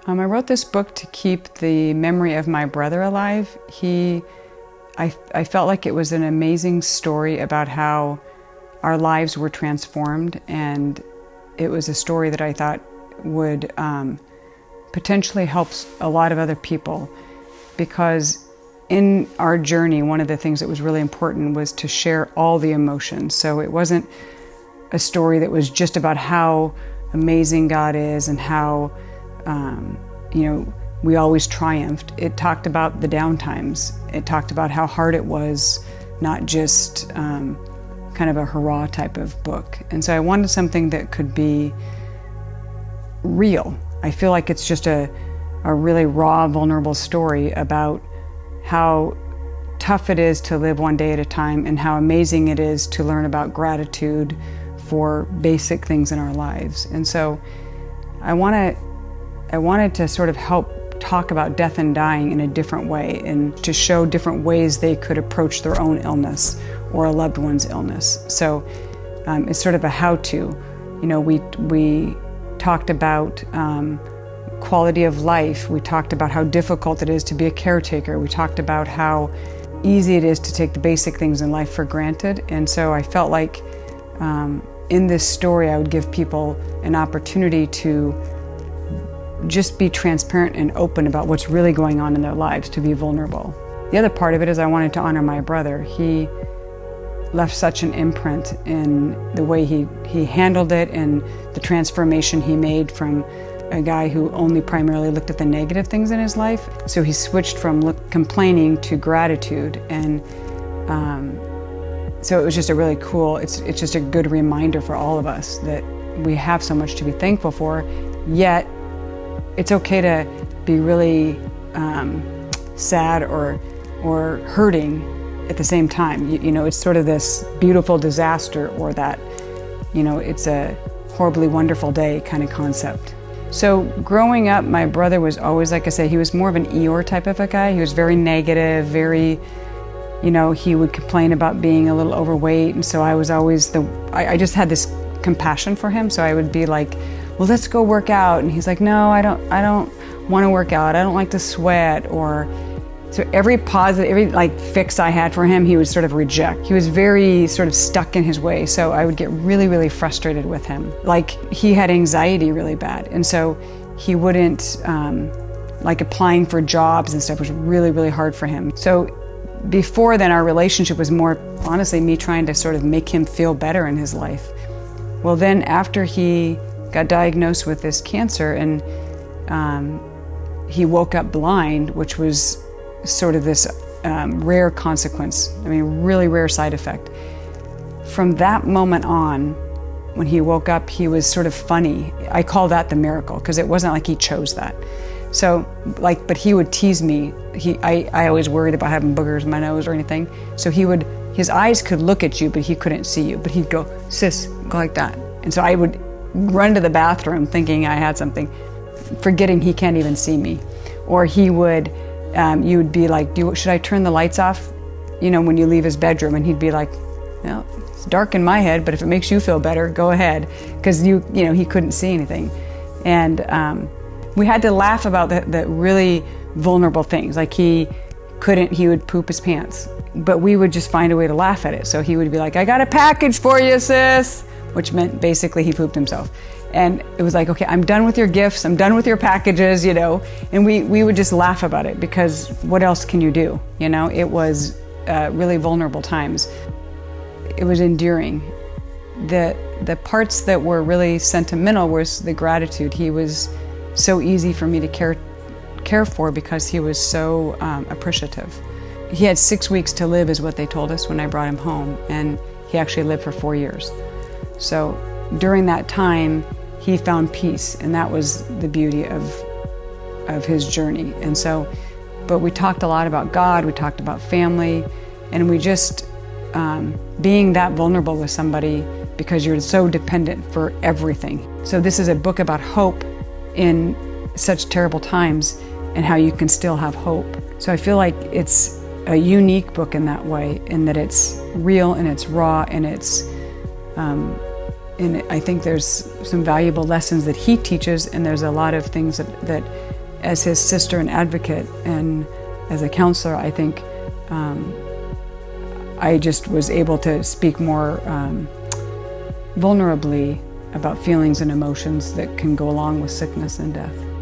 I wrote this book to keep the memory of my brother alive. I felt like it was an amazing story about how our lives were transformed, and it was a story that I thought would potentially help a lot of other people, because in our journey, one of the things that was really important was to share all the emotions. So it wasn't a story that was just about how amazing God is and how we always triumphed. It talked about the downtimes. It talked about how hard it was, not just kind of a hurrah type of book. And so I wanted something that could be real. I feel like it's just a really raw, vulnerable story about how tough it is to live one day at a time and how amazing it is to learn about gratitude for basic things in our lives. And so I wanted to sort of help talk about death and dying in a different way, and to show different ways they could approach their own illness or a loved one's illness. So it's sort of a how-to. We talked about quality of life. We talked about how difficult it is to be a caretaker. We talked about how easy it is to take the basic things in life for granted. And so I felt like in this story I would give people an opportunity to just be transparent and open about what's really going on in their lives, to be vulnerable. The other part of it is I wanted to honor my brother. He left such an imprint in the way he handled it and the transformation he made from a guy who only primarily looked at the negative things in his life. So he switched from complaining to gratitude, and so it was just a really cool, it's just a good reminder for all of us that we have so much to be thankful for, yet it's okay to be really sad or hurting at the same time. It's sort of this beautiful disaster, or that, it's a horribly wonderful day kind of concept. So growing up, my brother was always, like I say, he was more of an Eeyore type of a guy. He was very negative, very, he would complain about being a little overweight. And so I was always I just had this compassion for him. So I would be like, well, let's go work out. And he's like, no, I don't want to work out. I don't like to sweat. So every fix I had for him, he would sort of reject. He was very sort of stuck in his way. So I would get really, really frustrated with him. Like, he had anxiety really bad. And so he wouldn't, applying for jobs and stuff was really, really hard for him. So before then, our relationship was more, honestly, me trying to sort of make him feel better in his life. Well, then after he got diagnosed with this cancer, and he woke up blind, which was sort of this rare consequence, really rare side effect. From that moment on, when he woke up, he was sort of funny. I call that the miracle, because it wasn't like he chose that. So, but he would tease me. I always worried about having boogers in my nose or anything. So his eyes could look at you, but he couldn't see you. But he'd go, sis, go like that. And so I would run to the bathroom thinking I had something, forgetting he can't even see me. Or he would, you would be like, should I turn the lights off, when you leave his bedroom? And he'd be like, well, it's dark in my head, but if it makes you feel better, go ahead. Because he couldn't see anything. And we had to laugh about the really vulnerable things. Like he would poop his pants, but we would just find a way to laugh at it. So he would be like, I got a package for you, sis, which meant basically he pooped himself. And it was like, okay, I'm done with your gifts, I'm done with your packages, and we would just laugh about it, because what else can you do? It was really vulnerable times. It was endearing. The parts that were really sentimental was the gratitude. He was so easy for me to care for, because he was so appreciative. He had 6 weeks to live, is what they told us when I brought him home, and he actually lived for 4 years. So during that time, he found peace, and that was the beauty of his journey. And so, but we talked a lot about God, we talked about family, and we just, being that vulnerable with somebody, because you're so dependent for everything. So this is a book about hope in such terrible times, and how you can still have hope. So I feel like it's a unique book in that way, in that it's real and it's raw, and and I think there's some valuable lessons that he teaches, and there's a lot of things that as his sister and advocate and as a counselor, I think I just was able to speak more vulnerably about feelings and emotions that can go along with sickness and death.